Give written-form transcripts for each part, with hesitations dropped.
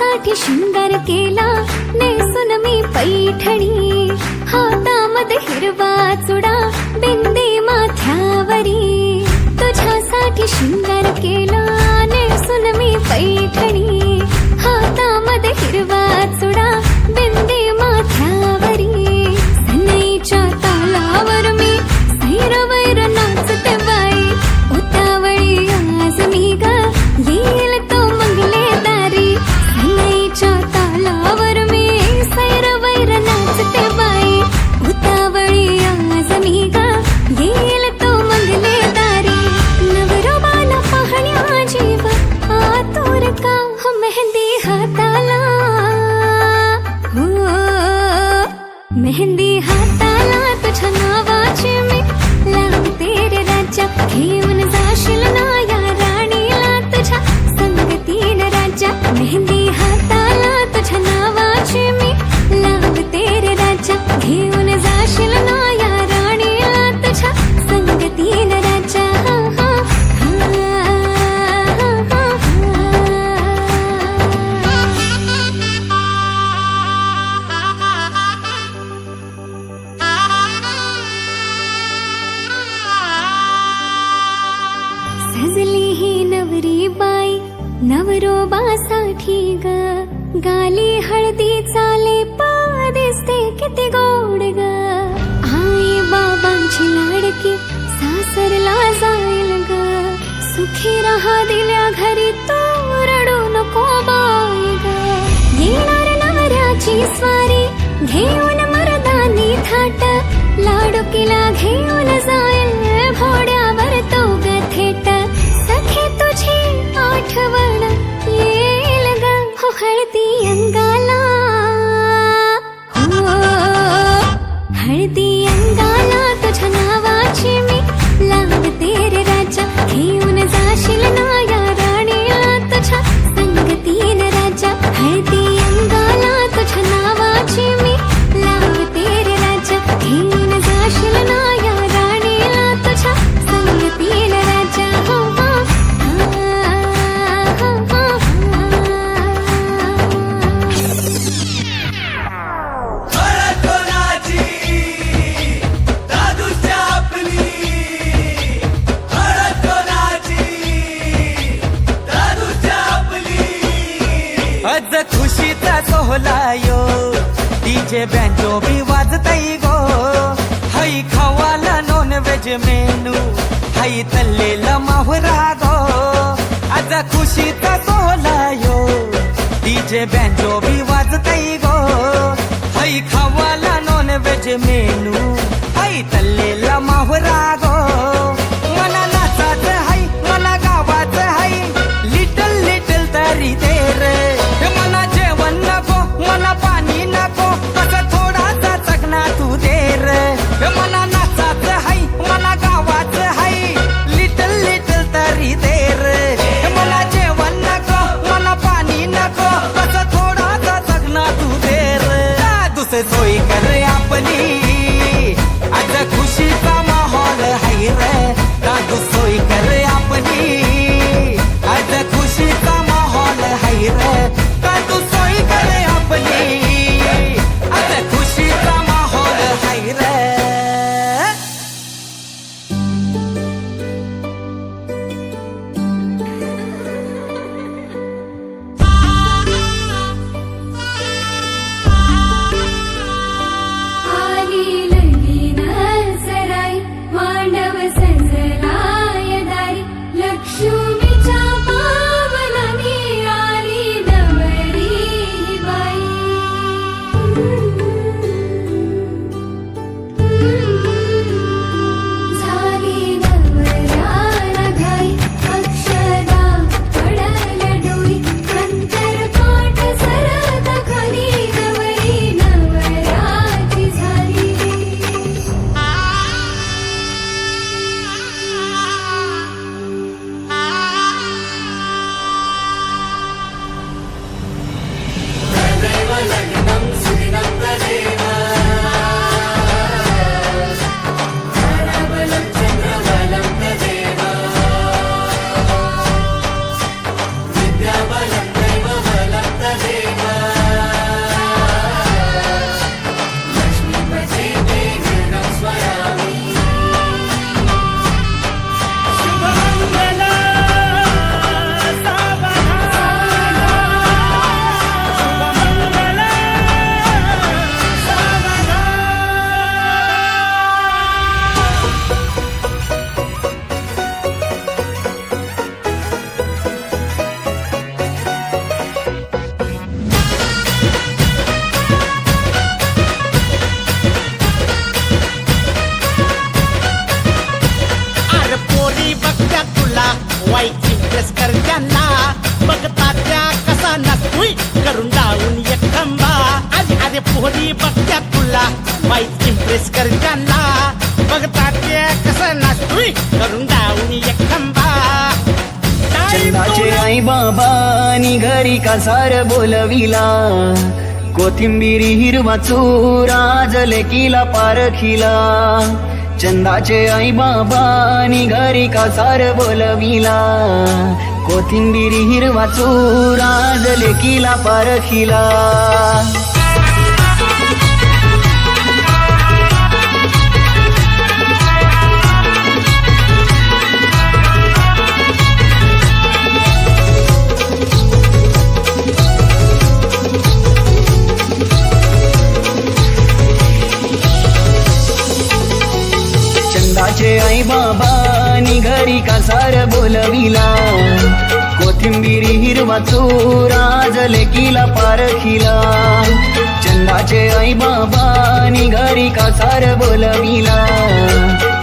तुझ्यासाठी शृंगार केला नेसून मी पैठणी, हातामध्ये हिरवा चुडा बिंदी माथ्यावरी. तुझ्यासाठी शृंगार केला नेसून मी पैठणी, हातामध्ये हिरवा चुडा बिंदी माथ्यावरी. सनईच्या तालावर मी सैरवैर नाचते बाई, उतावळी आज मी ग येईल तो मंगले दारी. सनईच्या तालावर मी सैरवैर नाचते बाई, उतावळी आज मी ग येईल तो मंगले दारी. नवरोबाला पाहण्या जीव आतुर का, मेहंदी हाताला हो, मेहंदी हाताला तुझ्या नावाची मी लावते रे राजा. घेऊन जाशील ना या राणीला तुझ्या संगतीन राजा. मेहंदी हाताला तुझ्या नावाची मी लावते रे राजा. घेऊन जाशील ना या राणीला तुझ्या संगतीन राजा. सजली ही नवरी बाई नवरोबासाठी ग, गाली हळदी चाले पा दिसते किती गोड ग. आई बाबांची लाडकी सासरला जाईल ग, सुखी रहा दिल्या घरी तो रडू नको बाई ग. येणार नवऱ्याची स्वारी घेऊन मर्दानी थाट, लाडुकीला घेऊन जाईल घोड्यावर तो ग थेट. सखे तुझी आठवण येईल ग हो हळदी अंगाला, हो हळदी अंगाला तुझ्या नावाची मी लावते रे राजा. घेऊन जाशील ना या राणीला तुझ्या संगतीन राजा. हळदी अंगाला तुझ्या नावाची मी लावते रे राजा. घेऊन जाशील ना या राणीला तुझ्या संगतीन राजा. हो आज खुशीचा सोहळा यो, डीजे बँजो बी वाजतई गो. हाई खावाला नॉन व्हेज मेनू, हाई तल्लेला माहुरा गो. आज खुशीचा सोहळा यो, डीजे बँजो बी वाजतई गो. हाई खावाला नॉन व्हेज मेनू, हाई तल्लेला माहुरा गो. मना नाचाच हाई मना गावाच हाई, लिटल लिटल तरी दे रे. मला जेवण नको मला पाणी नको, कसं थोडासा चकना तू दे रे. मला नाचाच हाई मला गावाच हाई, लिटल लिटल तरी दे रे. मला जेवण नको मला पाणी नको, कसं थोडासा चकना तू दे रे. दुसरे सोयी कर आपली, आज खुशीचा माहोल हाय रे. दादू सोयी कर आपली, आज खुशीचा माहोल हाय रे. दादू सोयी कर आपली, आज खुशीचा माहोल हाय रे. आली इम्प्रेस कर त्यांना बघता त्या कसा नाचतोय करून डाऊन एक खंबा आधी आधी पोहरी बघत्या तुला वाईट इम्प्रेस कर त्यांना बघता त्या कसा नाचतोय करून डाऊन एक खंबा चंदाचे आई बाबानी घरी कासार बोलविला कोथिंबिरी हिरवा चुरा जलेकीला पारखिला चंदाचे आई बाबानी घरी कासार बोलविला कोथिंबिरी हिरवा चुरा जलेकीला पारखिला चंदाचे आई बाबानी घरी कासार बोलविला कोथिंबिरी हिरवा चुरा जलेकीला पारखिला चंदाचे आई बाबानी घरी कासार बोलविला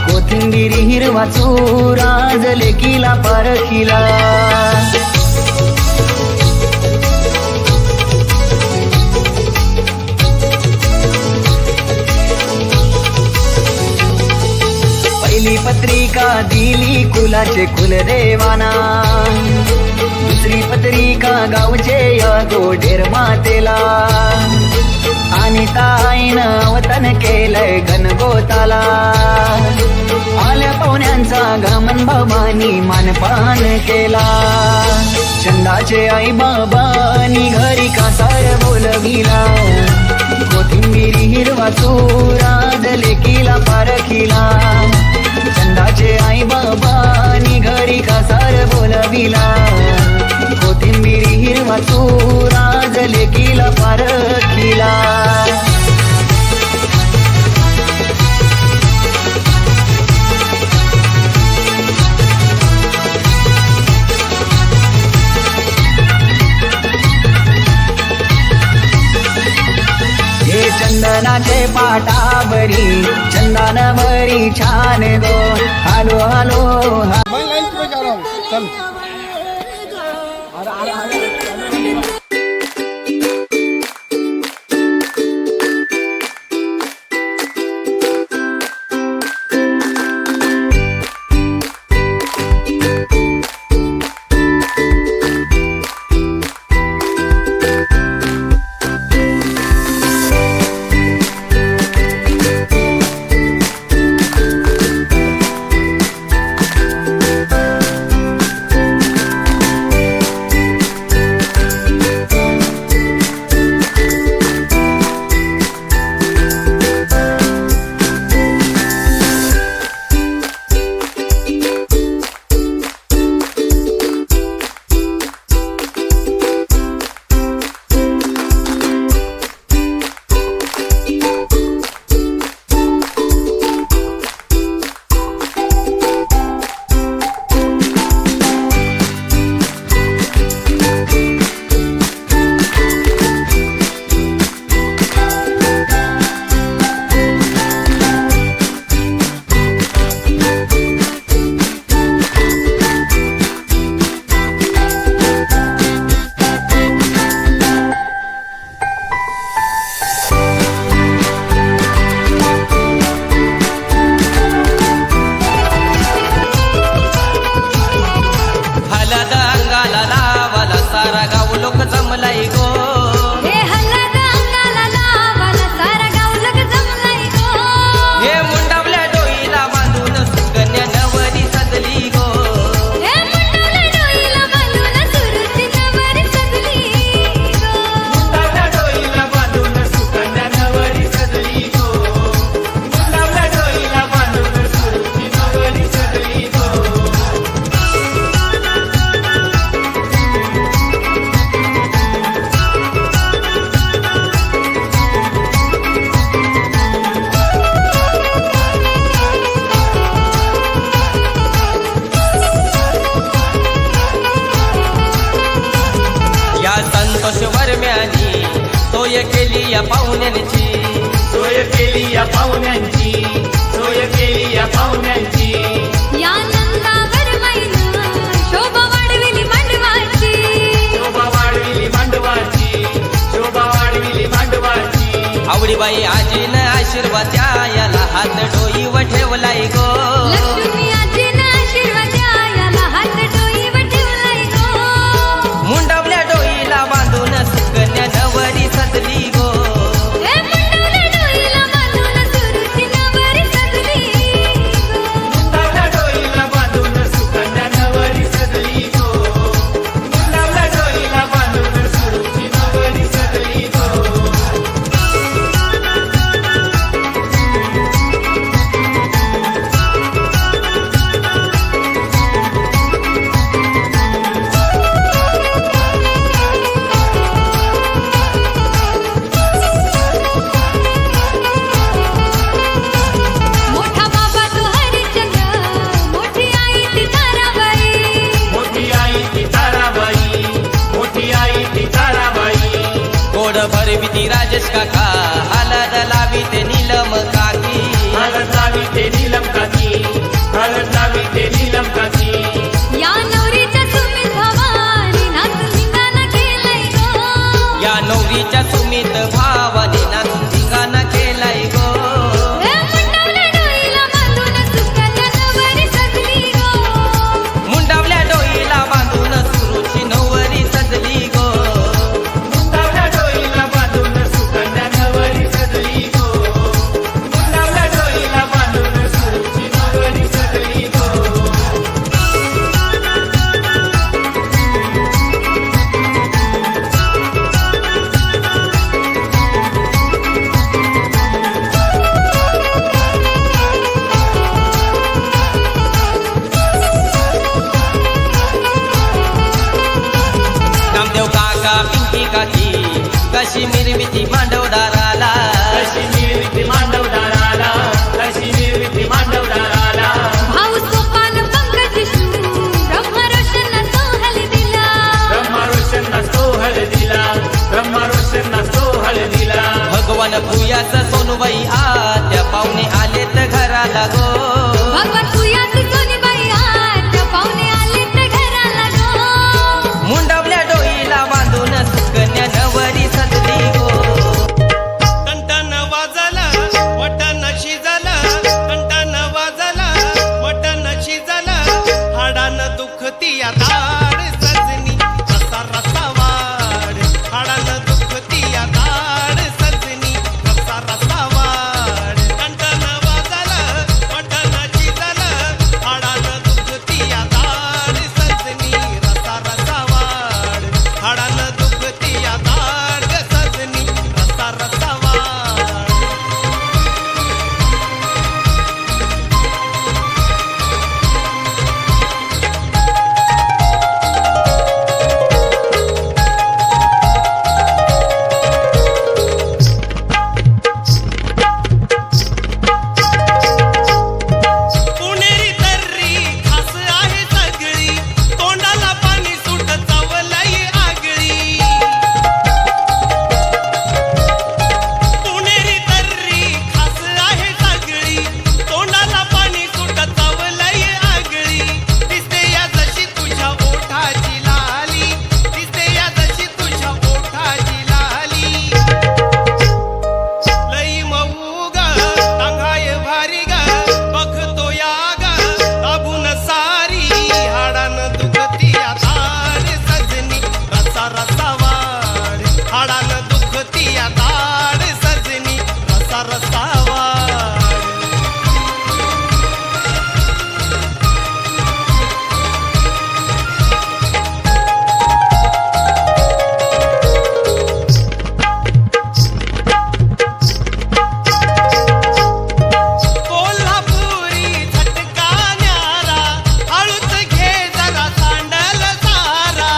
कोथिंबिरी हिरवा चुरा जलेकीला पारखिला पहिली पत्रिका दिली कुलाचे कुलदेवाना दुसरी पत्रिका गावचे या गोडेर मातेला आणि ताईनं वतन केलंय गणगोताला आल्या पाहुण्यांचा गमन बाबांनी मानपान केला चंदाचे आई बाबांनी घरी कासार बोलविला कोथिंबिरी हिरवा चुरा जलेकीला पारखिला चंदाचे आई बाबानी घरी कासार बोलविला कोथिंबिरी हिरवा चुरा जलेकीला पारखिला हे चंदनाचे पाटावरी चंदन भरी छान गो हालो हालो सोय केली या पाहुण्यांची, सोय केली या पाहुण्यांची, सोय केली या पाहुण्यांची. या नंदावर मैना शोभा वाढविली हात डोईवर ठेवलाय गो लक्ष्मी आजीना आशीर्वाद द्यायला हात डोईवर ठेवलाय गो मुंडावल्या डोईला बांधून सुकन्या नवरी सजली गो ए मुंडावल्या डोईला बांधून सुरुची नवरी सजली गो मुंडावल्या डोईला बांधून सुकन्या नवरी सजली गो मुंडावल्या डोईला बांधून सुरुची नवरी सजली गो मोठा बाबा तो हरिश्चंद्र मोठी आई ती ताराबाई मोठी आई ती ताराबाई मोठी आई ती ताराबाई गोड भरविती राजेश काका हलद लावी ते नीलम काकी हळद लावी ते नीलम काकी हळद लावी ते नीलम काकी या नवरीच्या सुमित भवानी नाचून धिंगाणा केलाय गो या नवरीच्या सुमित भावाने नाचून धिंगाणा केलाय गो ए मुंडावल्या डोईला बांधून सुकन्या नवरी सजली गो मुंडावल्या डोईला बांधून सुरुची नवरी सजली गो मुंडावल्या डोईला बांधून सुकन्या नवरी सजली गो मुंडावल्या डोईला बांधून सुरुची नवरी सजली गो नामदेव काका पिंकी काकी कशी मिरविती मांडवदाराला कशी निर्मिती मांडवदाराला कशी निर्मिती मांडवदाराला भाऊ सोपान पंकज विष्णू ब्रह्म रोशन सोहल दिला ब्रह्मारोशन नसतो हळ दिला ब्रह्मारोशन नसतो हळ दिला भगवान भूयाचा सोनूबाई आत्या पाहुणे आलेत घराला गो भगवान तुयाची सोनीबाई आत्या पाहुणे आले तर घराला गो मुंडावल्या डोईला बांधून सुकन्या नवरी सजली गो कंटान वाजला वटन शिजलं कंटान वाजला वटन शिजलं हाडान दुखती दाड सजनी रसा रसा वाड हाडान दुखती दाड सजनी रसा रसा वाड कंटान वाजला वटन शिजलं हाडान दुखती दाड सजनी रसा रसा वाड हाडान दुखती दाड सजनी रसा रसा वाड पुणेरी तर्री खास आहे सगळी तोंडाला पाणी सुट चावलंय आगळी पुणेरी तर्री खास आहे सगळी तोंडाला पाणी सुट चावलंय आगळी दिसते या जशी तुझ्या ओठाची लाली दिसते या जशी तुझ्या ओठाची लाली लई मऊ ग टांगाय भारी ग बघतो या ग दाबून सारी हाडान दुखती दाड सजनी रसा रसा वाड हाडान दुखती दाड सजनी रसा रसा वाड कोल्हापुरी झटका न्यारा हळूच घे जरा सांडल सारा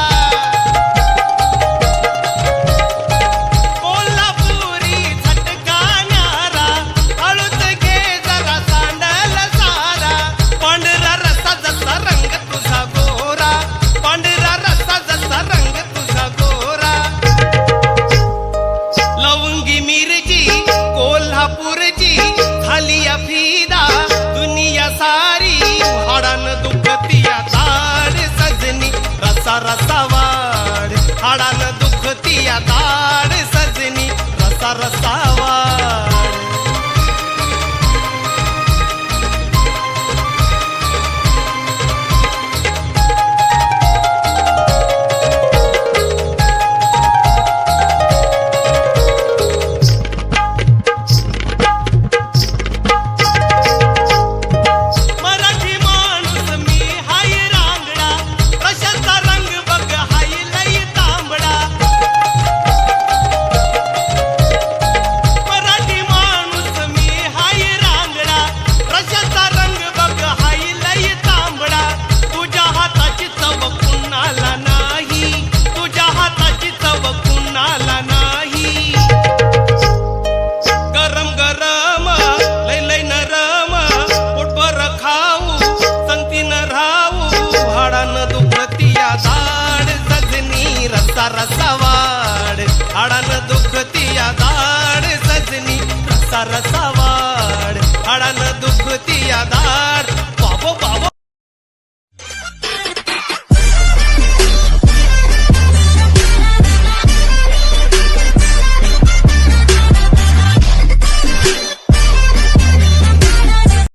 कोल्हापुरी झटका न्यारा हळूच घे जरा सांडल सारा पांढरा रसा जसा रंग तुझा गोरा पांढरा रसा जसा रंग तुझा गोरा लवंगी मिरची कोल्हापूरची झाली या फिदा दुनिया सारी हाडान दुखती दाड सजनी रसा रसा वाड हाडान दुखती दाड सजनी रसा रसा वाड रसावाड हाडान दुखती या